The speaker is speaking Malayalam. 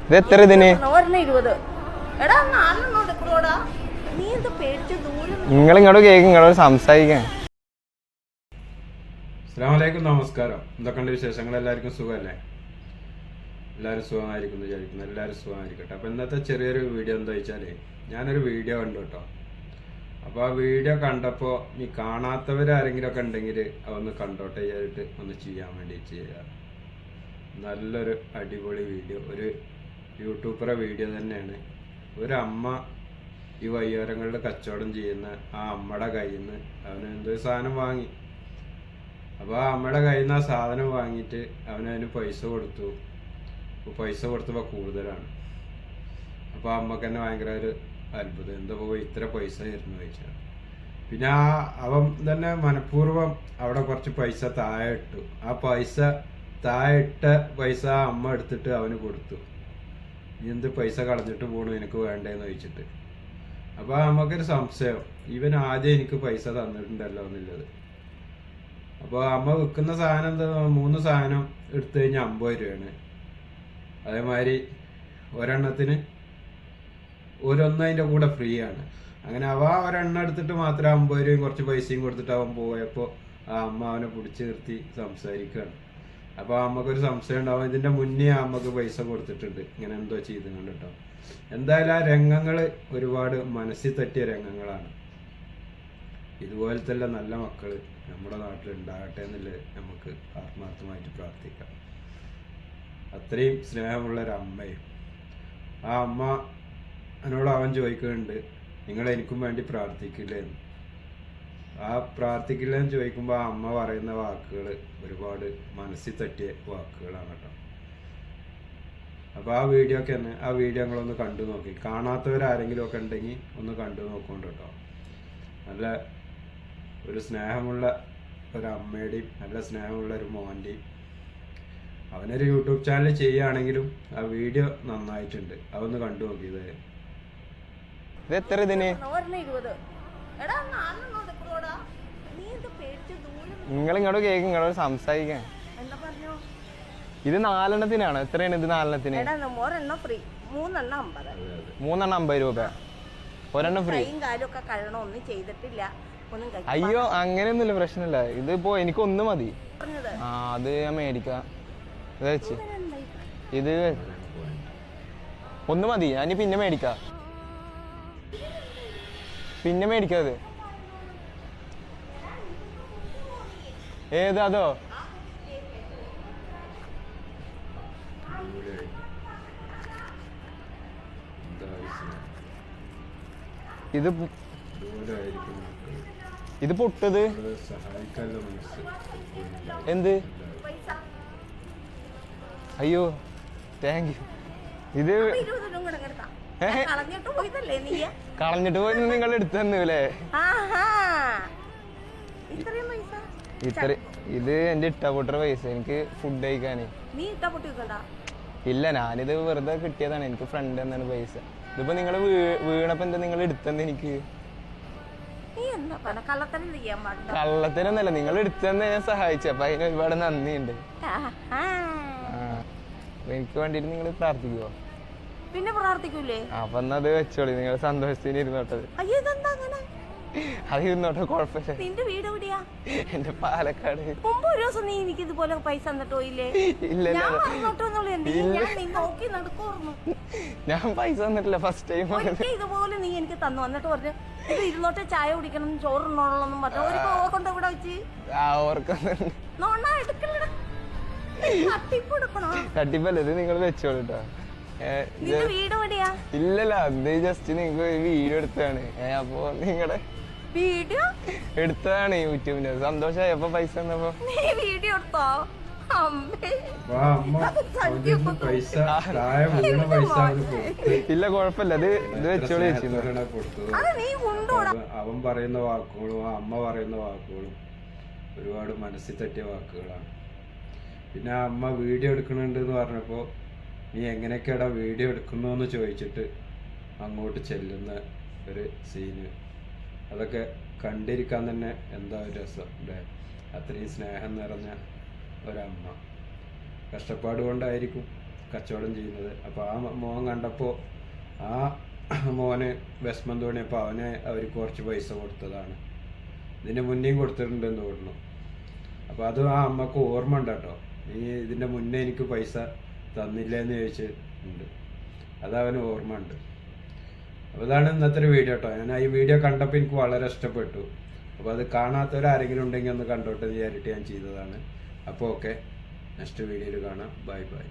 ഇത് എത്ര ഇതിന്? നിങ്ങൾ ഇങ്ങോട്ട് കേക്ക് ഇങ്ങോട്ട് സംസാരിക്കാൻ. അസ്സലാമലൈക്കും, നമസ്കാരം. എന്തൊക്കെയുണ്ട് വിശേഷങ്ങൾ? എല്ലാവർക്കും സുഖമല്ലേ? എല്ലാവരും സുഖമായിരിക്കുന്നു വിചാരിക്കുന്നു. എല്ലാവരും സുഖമായിരിക്കട്ടെ. അപ്പോൾ ഇന്നത്തെ ചെറിയൊരു വീഡിയോ എന്താ വെച്ചാൽ, ഞാനൊരു വീഡിയോ കണ്ടു കേട്ടോ. അപ്പോൾ ആ വീഡിയോ കണ്ടപ്പോൾ ഈ കാണാത്തവരാരെങ്കിലും ഒക്കെ ഉണ്ടെങ്കിൽ അതൊന്ന് കണ്ടോട്ടെ ചെയ്തിട്ട് ഒന്ന് ചെയ്യാൻ വേണ്ടി ചെയ്യുക. നല്ലൊരു അടിപൊളി വീഡിയോ, ഒരു യൂട്യൂബറെ വീഡിയോ തന്നെയാണ്. ഒരമ്മ ഈ വയ്യോരങ്ങളിൽ കച്ചവടം ചെയ്യുന്ന ആ അമ്മയുടെ കയ്യിൽ നിന്ന് അവന് എന്തോ സാധനം വാങ്ങി. അപ്പോൾ ആ അമ്മയുടെ കയ്യിൽ നിന്ന് ആ സാധനം വാങ്ങിയിട്ട് അവനതിന് പൈസ കൊടുത്തു. അപ്പോൾ പൈസ കൊടുത്തപ്പോൾ കൂടുതലാണ്. അപ്പോൾ ആ അമ്മക്ക് തന്നെ ഭയങ്കര ഒരു അത്ഭുതം, എന്താ പോയി ഇത്ര പൈസ ആയിരുന്നു ചോദിച്ചാൽ. പിന്നെ അവൻ തന്നെ മനഃപൂർവ്വം അവിടെ കുറച്ച് പൈസ താഴെ ഇട്ടു. ആ പൈസ താഴെ ഇട്ട പൈസ ആ അമ്മ എടുത്തിട്ട് അവന് കൊടുത്തു. നീ എന്ത് പൈസ കളഞ്ഞിട്ട് പോകണു, എനിക്ക് വേണ്ടേന്ന് ചോദിച്ചിട്ട്. അപ്പോൾ അമ്മക്കൊരു സംശയം, ഇവൻ ആദ്യം എനിക്ക് പൈസ തന്നിട്ടുണ്ടല്ലോ എന്നുള്ളത്. അപ്പോൾ അമ്മ വിൽക്കുന്ന സാധനം എന്താ, 3 സാധനം എടുത്തു കഴിഞ്ഞാൽ 50 രൂപയാണ്. അതേമാതിരി ഒരെണ്ണത്തിന് ഒരൊന്നതിൻ്റെ കൂടെ ഫ്രീ ആണ്. അങ്ങനെ ഒരെണ്ണം എടുത്തിട്ട് മാത്രം 50 രൂപയും കുറച്ച് പൈസയും കൊടുത്തിട്ട് അവൻ പോയപ്പോൾ ആ അമ്മ അവനെ പിടിച്ച് നിർത്തി സംസാരിക്കുകയാണ്. അപ്പോൾ അമ്മക്കൊരു സംശയം ഉണ്ടാവും, ഇതിൻ്റെ മുന്നേ ആ അമ്മക്ക് പൈസ കൊടുത്തിട്ടുണ്ട്, ഇങ്ങനെ എന്തോ ചെയ്ത് കണ്ടിട്ടോ. എന്തായാലും ആ രംഗങ്ങൾ ഒരുപാട് മനസ്സിൽ തട്ടിയ രംഗങ്ങളാണ്. ഇതുപോലത്തെ നല്ല മക്കൾ നമ്മുടെ നാട്ടിൽ ഉണ്ടാകട്ടെ എന്നുള്ളത് നമുക്ക് ആത്മാർത്ഥമായിട്ട് പ്രാർത്ഥിക്കാം. അത്രയും സ്നേഹമുള്ളൊരമ്മയും ആ അമ്മ എന്നോട് അവൻ ചോദിക്കുന്നുണ്ട്, നിങ്ങൾ എനിക്കും വേണ്ടി പ്രാർത്ഥിക്കില്ലേ എന്ന്. ആ പ്രാർത്ഥിക്കില്ലെന്ന് ചോദിക്കുമ്പോൾ ആ അമ്മ പറയുന്ന വാക്കുകൾ ഒരുപാട് മനസ്സിൽ തട്ടിയ വാക്കുകളാണ് കേട്ടോ. അപ്പോൾ ആ വീഡിയോ നിങ്ങളൊന്ന് കണ്ടു നോക്കി. കാണാത്തവരാരെങ്കിലും ഒക്കെ ഉണ്ടെങ്കിൽ ഒന്ന് കണ്ടു നോക്കുന്നുണ്ട് കേട്ടോ. നല്ല ഒരു സ്നേഹമുള്ള ഒരു അമ്മയുടെയും നല്ല സ്നേഹമുള്ള ഒരു മോൻ്റെയും. അവനൊരു യൂട്യൂബ് ചാനൽ ചെയ്യുകയാണെങ്കിലും ആ വീഡിയോ നന്നായിട്ടുണ്ട്, അതൊന്ന് കണ്ടു നോക്കിയത്. ഇത് എത്ര ഇതിന്? നിങ്ങൾ ഇങ്ങോട്ട് കേക്ക് ഇങ്ങോട്ട് സംസാരിക്കാൻ. ഇത് 4 എത്രയാണ് ഇത്? 4 3 50 രൂപ, ഒരെണ്ണം ഫ്രീ. അയ്യോ അങ്ങനെയൊന്നുമില്ല, പ്രശ്നമില്ല. ഇതിപ്പോ എനിക്ക് 1 മതി. ആ അത് ഞാൻ മേടിക്കാം. ഇത് 1 മതി, ഞാൻ പിന്നെ മേടിക്കാം. അത് ഏത്? അതോ ഇത് പൊട്ടത് എന്ത്? അയ്യോ താങ്ക് യു. ഇത് കളഞ്ഞിട്ട് പോയി നിങ്ങൾ എടുത്തു തന്നൂല്ലേ? ഇത് എന്റെ ഇട്ടപ്പൊട്ട പൈസ, എനിക്ക് ഫുഡ് കഴിക്കാന്. ഇല്ല, ഞാനിത് വെറുതെ കിട്ടിയതാണ്, എനിക്ക് ഫ്രണ്ട് എന്നാണ് പൈസ. ഇതിപ്പോ നിങ്ങള് വീണപ്പോ എന്താ നിങ്ങൾ എടുത്തത്? എനിക്ക് കള്ളത്തിനൊന്നല്ല, നിങ്ങൾ എടുത്തന്നെ ഞാൻ സഹായിച്ചു. അപ്പൊ അതിന് ഒരുപാട് നന്ദിയുണ്ട്. എനിക്ക് വേണ്ടിട്ട് നിങ്ങൾ പ്രാർത്ഥിക്കുവോ? പിന്നെ പ്രാർത്ഥിക്കൂലേ? അപ്പൊ അത് വെച്ചോളി, നിങ്ങൾ സന്തോഷത്തിന് ഇരുന്നോട്ടത്. അത് ഇരുന്നോട്ടെ, കുഴപ്പമില്ല. നിന്റെ വീട് എവിടെയാ? എന്റെ പാലക്കാട്. മുമ്പ് ഒരു ദിവസം നീ എനിക്ക് ഇതുപോലെ പൈസ തന്നിട്ട് പോയില്ലേ? ഞാൻ പൈസ തന്നിട്ടില്ല, ഫസ്റ്റ് ടൈം ഇതുപോലെ നീ എനിക്ക് തന്നു. എന്നിട്ട് പറഞ്ഞു ഇത് ഇരുന്നോട്ടെ, ചായ കുടിക്കണം, ചോറുണ്ടോളൊന്നും പറഞ്ഞു. ഒരു കൊണ്ട് ഇവിടെ വെച്ച് തട്ടിപ്പല്ല. ഇത് നിങ്ങൾ വെച്ചോളൂട്ടോ. ഇല്ലല്ല, അത് ജസ്റ്റ് നിങ്ങൾക്ക് വീഡിയോ എടുത്തതാണ്. അപ്പൊ നിങ്ങളുടെ വീഡിയോ എടുത്തതാണ് യൂട്യൂബിന്. സന്തോഷായപ്പോ പൈസ തന്നപ്പോ വീഡിയോ എടുത്തോ? ഇല്ല കുഴപ്പമില്ല, അത് ഇത് വെച്ചോളൂ. അവൻ പറയുന്ന വാക്കുകളും ആ അമ്മ പറയുന്ന വാക്കുകളും ഒരുപാട് മനസ്സിൽ തട്ടിയ വാക്കുകളാണ്. പിന്നെ ആ അമ്മ വീഡിയോ എടുക്കണുണ്ട് എന്ന് പറഞ്ഞപ്പോ, നീ എങ്ങനെയൊക്കെയാടാ വീഡിയോ എടുക്കുന്നു എന്ന് ചോദിച്ചിട്ട് അങ്ങോട്ട് ചെല്ലുന്ന ഒരു സീന്, അതൊക്കെ കണ്ടിരിക്കാൻ തന്നെ എന്താ ഒരു രസം അല്ലേ? അത്രയും സ്നേഹം നിറഞ്ഞ ഒരമ്മ. കഷ്ടപ്പാട് കൊണ്ടായിരിക്കും കച്ചവടം ചെയ്യുന്നത്. അപ്പോൾ ആ മോൻ കണ്ടപ്പോൾ ആ മോന് വിഷമം തോന്നിയപ്പോൾ അവർക്ക് കുറച്ച് പൈസ കൊടുത്തതാണ്. ഇതിൻ്റെ മുന്നേയും കൊടുത്തിട്ടുണ്ടെന്ന് തോന്നുന്നു. അപ്പോൾ അത് ആ അമ്മക്ക് ഓർമ്മ ഉണ്ട് കേട്ടോ. നീ ഇതിൻ്റെ മുന്നേ എനിക്ക് പൈസ തന്നില്ലെന്ന് ചോദിച്ചിട്ടുണ്ട്. അതവന് ഓർമ്മ ഉണ്ട്. അപ്പോൾ അതാണ് ഇന്നത്തെ ഒരു വീഡിയോ കേട്ടോ. ഞാൻ ഈ വീഡിയോ കണ്ടപ്പോൾ എനിക്ക് വളരെ ഇഷ്ടപ്പെട്ടു. അപ്പോൾ അത് കാണാത്തവരാരെങ്കിലും ഉണ്ടെങ്കിൽ ഒന്ന് കണ്ടോട്ടെ എന്ന് വിചാരിച്ചിട്ട് ഞാൻ ചെയ്തതാണ്. അപ്പോൾ ഓക്കെ, നെക്സ്റ്റ് വീഡിയോയിൽ കാണാം. Bye bye.